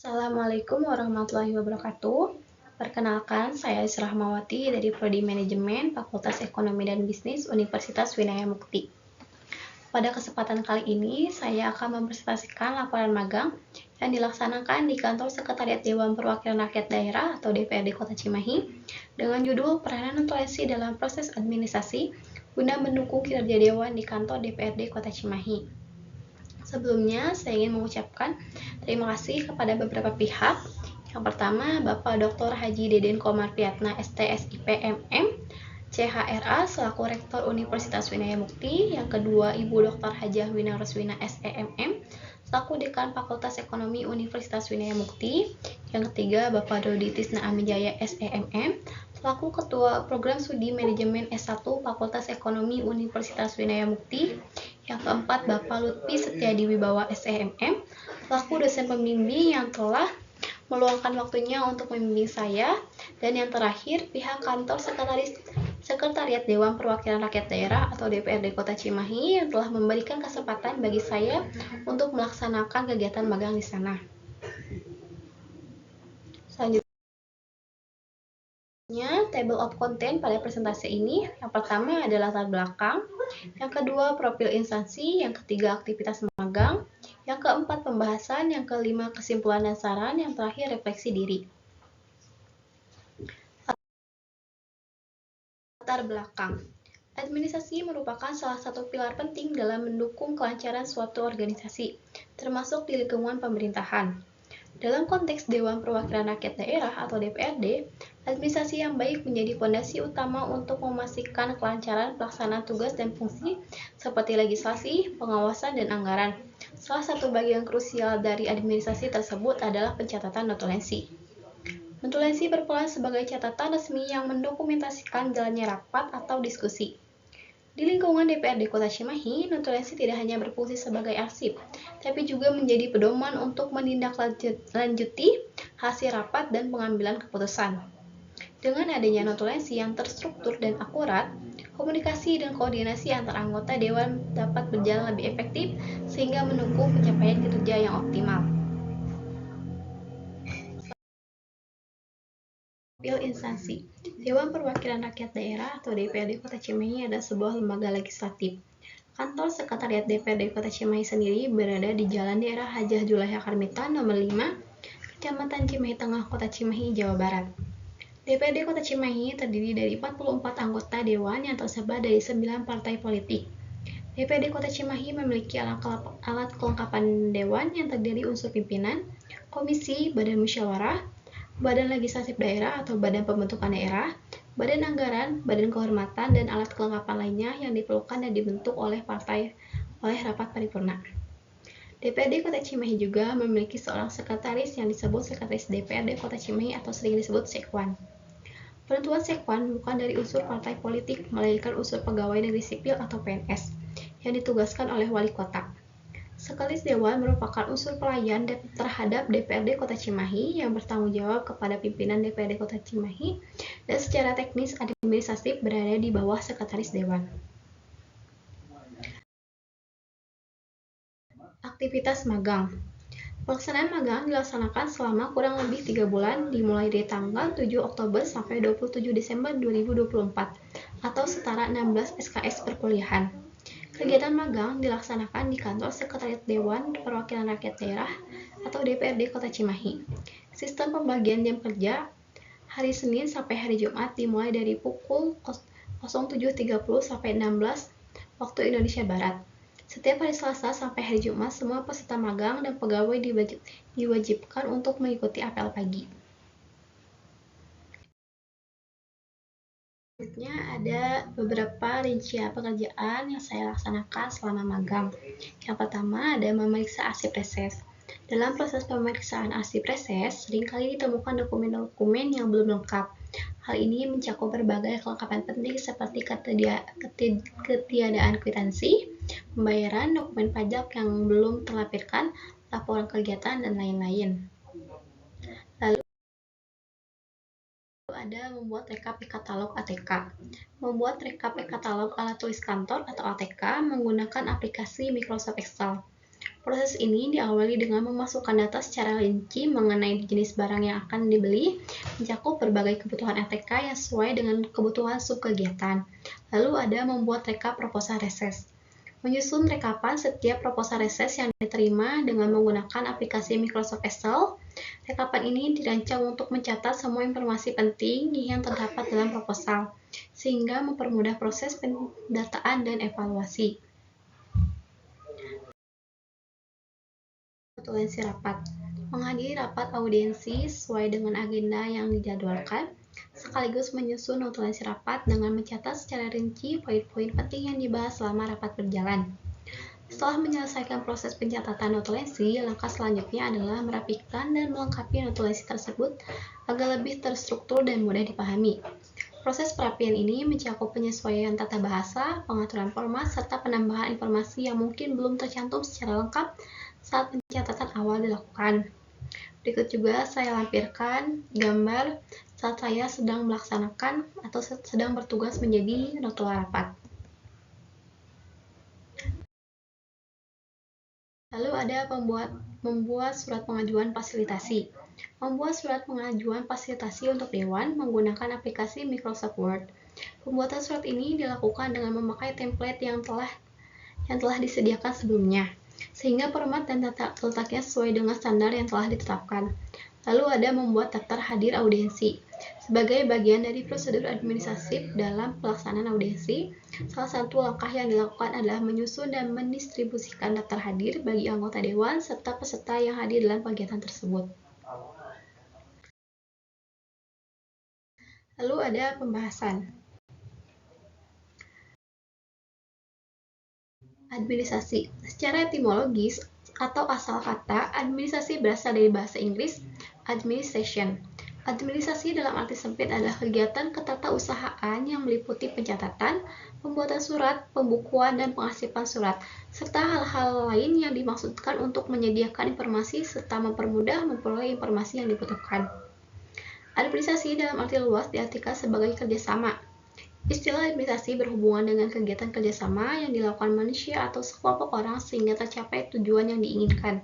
Assalamualaikum warahmatullahi wabarakatuh. Perkenalkan, saya Isra Rahmawati dari Prodi Manajemen Fakultas Ekonomi dan Bisnis Universitas Winaya Mukti. Pada kesempatan kali ini, saya akan mempresentasikan laporan magang yang dilaksanakan di Kantor Sekretariat Dewan Perwakilan Rakyat Daerah atau DPRD Kota Cimahi dengan judul Peranan Toleransi dalam Proses Administrasi guna mendukung kinerja Dewan di Kantor DPRD Kota Cimahi. Sebelumnya, saya ingin mengucapkan terima kasih kepada beberapa pihak. Yang pertama, Bapak Dr. Haji Deden Komar Priyatna, STSIP MM, CHRA selaku Rektor Universitas Winaya Mukti. Yang kedua, Ibu Dr. Hajah Wina Roswina, SEMM, selaku Dekan Fakultas Ekonomi Universitas Winaya Mukti. Yang ketiga, Bapak Dodi Tisna Amijaya, SEMM, selaku Ketua Program Studi Manajemen S1 Fakultas Ekonomi Universitas Winaya Mukti. Yang keempat, Bapak Lutfi Setiadi Wibawa, SEMM, selaku dosen pembimbing yang telah meluangkan waktunya untuk membimbing saya. Dan yang terakhir, pihak Kantor Sekretariat Dewan Perwakilan Rakyat Daerah atau DPRD Kota Cimahi yang telah memberikan kesempatan bagi saya untuk melaksanakan kegiatan magang di sana. Selanjutnya, table of content pada presentasi ini. Yang pertama adalah latar belakang, yang kedua profil instansi, yang ketiga aktivitas magang, yang keempat pembahasan, yang kelima kesimpulan dan saran, yang terakhir refleksi diri. Latar belakang. Administrasi merupakan salah satu pilar penting dalam mendukung kelancaran suatu organisasi, termasuk di lingkungan pemerintahan. Dalam konteks Dewan Perwakilan Rakyat Daerah atau DPRD, administrasi yang baik menjadi fondasi utama untuk memastikan kelancaran pelaksanaan tugas dan fungsi seperti legislasi, pengawasan, dan anggaran. Salah satu bagian krusial dari administrasi tersebut adalah pencatatan notulensi. Notulensi berperan sebagai catatan resmi yang mendokumentasikan jalannya rapat atau diskusi. Di lingkungan DPRD Kota Cimahi, notulensi tidak hanya berfungsi sebagai arsip, tapi juga menjadi pedoman untuk menindaklanjuti hasil rapat dan pengambilan keputusan. Dengan adanya notulensi yang terstruktur dan akurat, komunikasi dan koordinasi antar anggota Dewan dapat berjalan lebih efektif sehingga mendukung pencapaian kinerja yang optimal. Profil instansi. Dewan Perwakilan Rakyat Daerah atau DPRD Kota Cimahi adalah sebuah lembaga legislatif. Kantor Sekretariat DPRD Kota Cimahi sendiri berada di Jalan Daerah Hajah Julaiha Karmita nomor 5, Kecamatan Cimahi Tengah, Kota Cimahi, Jawa Barat. DPRD Kota Cimahi terdiri dari 44 anggota dewan yang tersebar dari 9 partai politik. DPRD Kota Cimahi memiliki alat kelengkapan dewan yang terdiri unsur pimpinan, komisi, badan musyawarah, badan legislatif daerah atau badan pembentukan daerah, badan anggaran, badan kehormatan, dan alat kelengkapan lainnya yang diperlukan dan dibentuk oleh rapat paripurna. DPRD Kota Cimahi juga memiliki seorang sekretaris yang disebut Sekretaris DPRD Kota Cimahi atau sering disebut Sekwan. Penentuan Sekwan bukan dari unsur partai politik, melainkan unsur pegawai negeri sipil atau PNS yang ditugaskan oleh wali kota. Sekretaris Dewan merupakan unsur pelayan terhadap DPRD Kota Cimahi yang bertanggung jawab kepada pimpinan DPRD Kota Cimahi dan secara teknis administratif berada di bawah Sekretaris Dewan. Aktivitas magang. Pelaksanaan magang dilaksanakan selama kurang lebih 3 bulan dimulai dari tanggal 7 Oktober sampai 27 Desember 2024 atau setara 16 SKS perkuliahan. Kegiatan magang dilaksanakan di Kantor Sekretariat Dewan Perwakilan Rakyat Daerah atau DPRD Kota Cimahi. Sistem pembagian jam kerja hari Senin sampai hari Jumat dimulai dari pukul 07.30 sampai 16 waktu Indonesia Barat. Setiap hari Selasa sampai hari Jumat, semua peserta magang dan pegawai diwajibkan untuk mengikuti apel pagi. Selanjutnya ada beberapa rincian pekerjaan yang saya laksanakan selama magang. Yang pertama ada memeriksa arsip reses. Dalam proses pemeriksaan arsip reses, seringkali ditemukan dokumen-dokumen yang belum lengkap. Hal ini mencakup berbagai kelengkapan penting seperti ketiadaan kwitansi, pembayaran, dokumen pajak yang belum terlampirkan, laporan kegiatan, dan lain-lain. Lalu ada membuat rekap e-katalog ATK. Membuat rekap e-katalog alat tulis kantor atau ATK menggunakan aplikasi Microsoft Excel. Proses ini diawali dengan memasukkan data secara rinci mengenai jenis barang yang akan dibeli, mencakup berbagai kebutuhan RTK yang sesuai dengan kebutuhan subkegiatan. Lalu ada membuat rekap proposal reses. Menyusun rekapan setiap proposal reses yang diterima dengan menggunakan aplikasi Microsoft Excel. Rekapan ini dirancang untuk mencatat semua informasi penting yang terdapat dalam proposal, sehingga mempermudah proses pendataan dan evaluasi. Notulensi rapat. Menghadiri rapat audiensi sesuai dengan agenda yang dijadwalkan, sekaligus menyusun notulensi rapat dengan mencatat secara rinci poin-poin penting yang dibahas selama rapat berjalan. Setelah menyelesaikan proses pencatatan notulensi, langkah selanjutnya adalah merapikan dan melengkapi notulensi tersebut agar lebih terstruktur dan mudah dipahami. Proses perapian ini mencakup penyesuaian tata bahasa, pengaturan format, serta penambahan informasi yang mungkin belum tercantum secara lengkap saat pencatatan awal dilakukan. Berikut juga saya lampirkan gambar saat saya sedang melaksanakan atau sedang bertugas menjadi notulen rapat. Lalu ada membuat surat pengajuan fasilitasi. Membuat surat pengajuan fasilitasi untuk Dewan menggunakan aplikasi Microsoft Word. Pembuatan surat ini dilakukan dengan memakai template yang telah disediakan sebelumnya, sehingga format dan tata letaknya sesuai dengan standar yang telah ditetapkan. Lalu ada membuat daftar hadir audiensi. Sebagai bagian dari prosedur administratif dalam pelaksanaan audiensi, salah satu langkah yang dilakukan adalah menyusun dan mendistribusikan daftar hadir bagi anggota dewan serta peserta yang hadir dalam kegiatan tersebut. Lalu ada pembahasan. Administrasi. Secara etimologis atau asal kata, administrasi berasal dari bahasa Inggris administration. Administrasi dalam arti sempit adalah kegiatan ketatausahaan yang meliputi pencatatan, pembuatan surat, pembukuan, dan pengasipan surat, serta hal-hal lain yang dimaksudkan untuk menyediakan informasi serta mempermudah memperoleh informasi yang dibutuhkan. Administrasi dalam arti luas diartikan sebagai kerjasama. Istilah administrasi berhubungan dengan kegiatan kerjasama yang dilakukan manusia atau sekelompok orang sehingga tercapai tujuan yang diinginkan.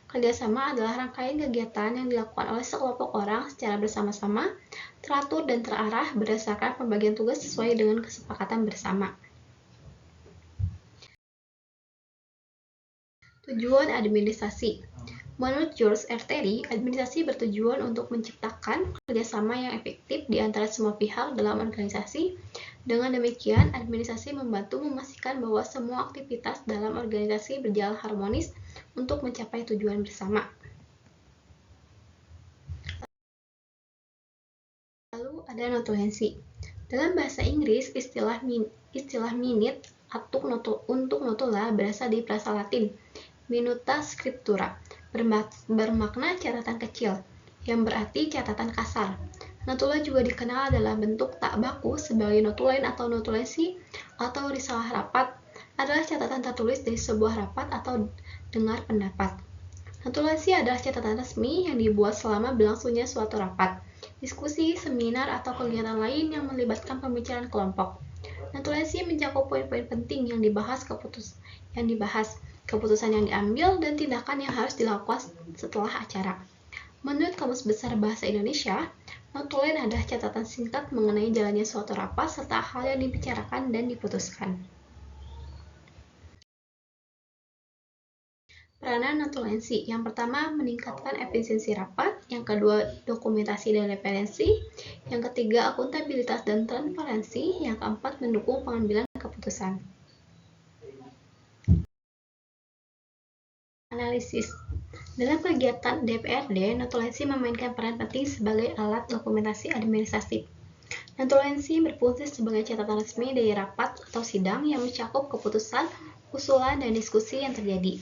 Kerjasama adalah rangkaian kegiatan yang dilakukan oleh sekelompok orang secara bersama-sama, teratur dan terarah berdasarkan pembagian tugas sesuai dengan kesepakatan bersama. Tujuan administrasi. Menurut George R. Terry, administrasi bertujuan untuk menciptakan kerjasama yang efektif di antara semua pihak dalam organisasi. Dengan demikian, administrasi membantu memastikan bahwa semua aktivitas dalam organisasi berjalan harmonis untuk mencapai tujuan bersama. Lalu ada notulensi. Dalam bahasa Inggris, istilah minute untuk notula berasal dari bahasa Latin, minuta scriptura, bermakna catatan kecil, yang berarti catatan kasar. Notula juga dikenal dalam bentuk tak baku sebagai notulen atau notulensi atau risalah rapat, adalah catatan tertulis dari sebuah rapat atau dengar pendapat. Notulensi adalah catatan resmi yang dibuat selama berlangsungnya suatu rapat, diskusi, seminar, atau kegiatan lain yang melibatkan pembicaraan kelompok. Notulensi mencakup poin-poin penting yang dibahas, keputusan yang diambil, dan tindakan yang harus dilakukan setelah acara. Menurut Kamus Besar Bahasa Indonesia, notulen adalah catatan singkat mengenai jalannya suatu rapat serta hal yang dibicarakan dan diputuskan. Peranan notulensi. Yang pertama, meningkatkan efisiensi rapat. Yang kedua, dokumentasi dan referensi. Yang ketiga, akuntabilitas dan transparansi. Yang keempat, mendukung pengambilan keputusan. Analisis. Dalam kegiatan DPRD, notulensi memainkan peran penting sebagai alat dokumentasi administratif. Notulensi berfungsi sebagai catatan resmi dari rapat atau sidang yang mencakup keputusan, usulan, dan diskusi yang terjadi.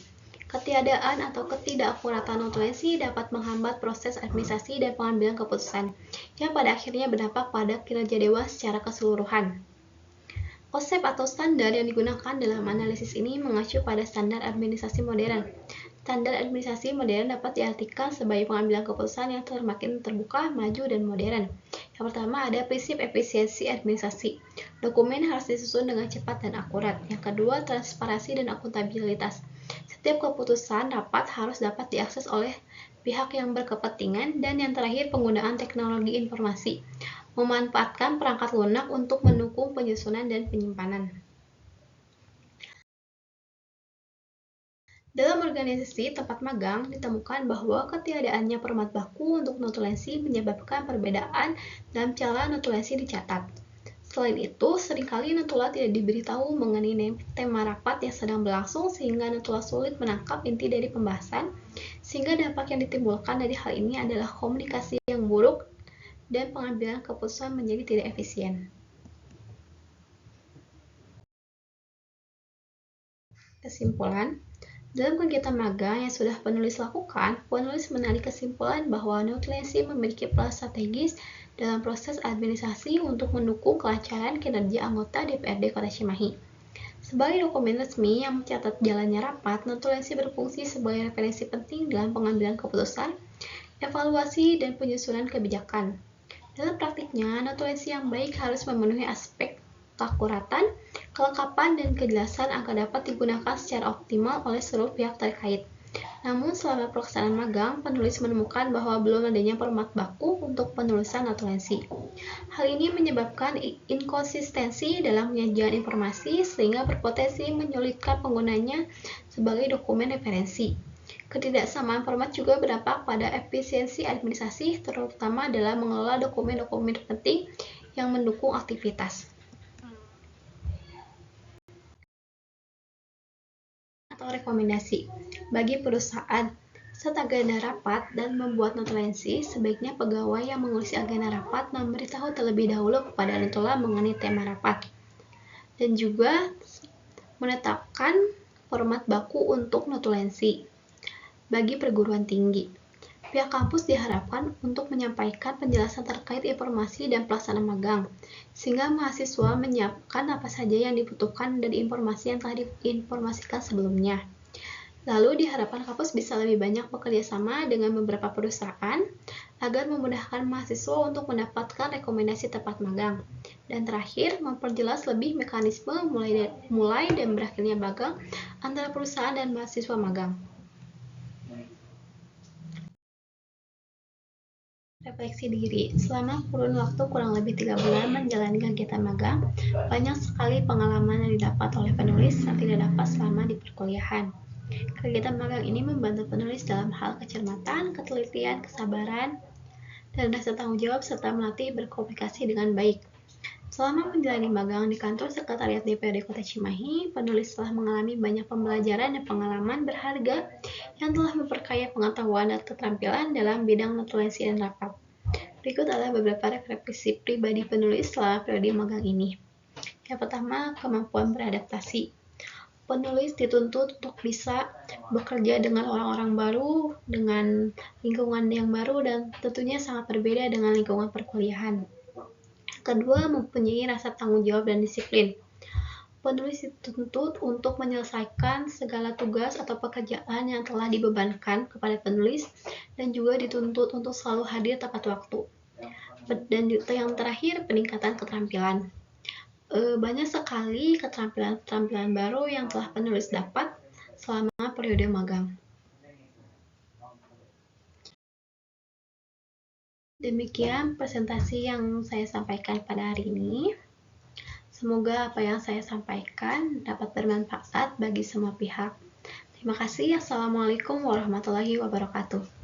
Ketiadaan atau ketidakakuratan notulensi dapat menghambat proses administrasi dan pengambilan keputusan, yang pada akhirnya berdampak pada kinerja dewan secara keseluruhan. Konsep atau standar yang digunakan dalam analisis ini mengacu pada standar administrasi modern. Standar administrasi modern dapat diartikan sebagai pengambilan keputusan yang semakin terbuka, maju, dan modern. Yang pertama ada prinsip efisiensi administrasi. Dokumen harus disusun dengan cepat dan akurat. Yang kedua, transparansi dan akuntabilitas. Setiap keputusan rapat harus dapat diakses oleh pihak yang berkepentingan, dan yang terakhir penggunaan teknologi informasi, memanfaatkan perangkat lunak untuk mendukung penyusunan dan penyimpanan. Dalam organisasi tempat magang, ditemukan bahwa ketiadaannya format baku untuk notulensi menyebabkan perbedaan dalam cara notulensi dicatat. Selain itu, seringkali notula tidak diberitahu mengenai tema rapat yang sedang berlangsung sehingga notula sulit menangkap inti dari pembahasan, sehingga dampak yang ditimbulkan dari hal ini adalah komunikasi yang buruk dan pengambilan keputusan menjadi tidak efisien. Kesimpulan, dalam kegiatan magang yang sudah penulis lakukan, penulis menarik kesimpulan bahwa notulensi memiliki peran strategis dalam proses administrasi untuk mendukung kelancaran kinerja anggota DPRD Kota Cimahi. Sebagai dokumen resmi yang mencatat jalannya rapat, notulensi berfungsi sebagai referensi penting dalam pengambilan keputusan, evaluasi, dan penyusunan kebijakan. Dalam praktiknya, notulensi yang baik harus memenuhi aspek keakuratan, kelengkapan, dan kejelasan agar dapat digunakan secara optimal oleh seluruh pihak terkait. Namun, selama pelaksanaan magang, penulis menemukan bahwa belum adanya format baku untuk penulisan notulensi. Hal ini menyebabkan inkonsistensi dalam penyajian informasi sehingga berpotensi menyulitkan penggunanya sebagai dokumen referensi. Ketidaksamaan format juga berdampak pada efisiensi administrasi, terutama dalam mengelola dokumen-dokumen penting yang mendukung aktivitas atau rekomendasi. Bagi perusahaan saat agenda rapat dan membuat notulensi, sebaiknya pegawai yang mengurus agenda rapat memberitahu terlebih dahulu kepada notula mengenai tema rapat, dan juga menetapkan format baku untuk notulensi. Bagi perguruan tinggi, pihak kampus diharapkan untuk menyampaikan penjelasan terkait informasi dan pelaksanaan magang, sehingga mahasiswa menyiapkan apa saja yang dibutuhkan dari informasi yang telah diinformasikan sebelumnya. Lalu diharapkan kampus bisa lebih banyak bekerja sama dengan beberapa perusahaan agar memudahkan mahasiswa untuk mendapatkan rekomendasi tempat magang. Dan terakhir, memperjelas lebih mekanisme mulai dan berakhirnya magang antara perusahaan dan mahasiswa magang. Refleksi diri. Selama kurun waktu kurang lebih 3 bulan menjalani kegiatan magang, banyak sekali pengalaman yang didapat oleh penulis yang tidak dapat selama di perkuliahan. Kegiatan magang ini membantu penulis dalam hal kecermatan, ketelitian, kesabaran, dan rasa tanggung jawab serta melatih berkomunikasi dengan baik. Selama menjalani magang di kantor sekretariat DPRD Kota Cimahi, penulis telah mengalami banyak pembelajaran dan pengalaman berharga yang telah memperkaya pengetahuan dan keterampilan dalam bidang notulensi dan rapat. Berikut adalah beberapa refleksi pribadi penulis selama periode magang ini. Yang pertama, kemampuan beradaptasi. Penulis dituntut untuk bisa bekerja dengan orang-orang baru, dengan lingkungan yang baru, dan tentunya sangat berbeda dengan lingkungan perkuliahan. Kedua, mempunyai rasa tanggung jawab dan disiplin. Penulis dituntut untuk menyelesaikan segala tugas atau pekerjaan yang telah dibebankan kepada penulis, dan juga dituntut untuk selalu hadir tepat waktu. Dan yang terakhir, peningkatan keterampilan. Banyak sekali keterampilan-keterampilan baru yang telah penulis dapat selama periode magang. Demikian presentasi yang saya sampaikan pada hari ini. Semoga apa yang saya sampaikan dapat bermanfaat bagi semua pihak. Terima kasih. Assalamualaikum warahmatullahi wabarakatuh.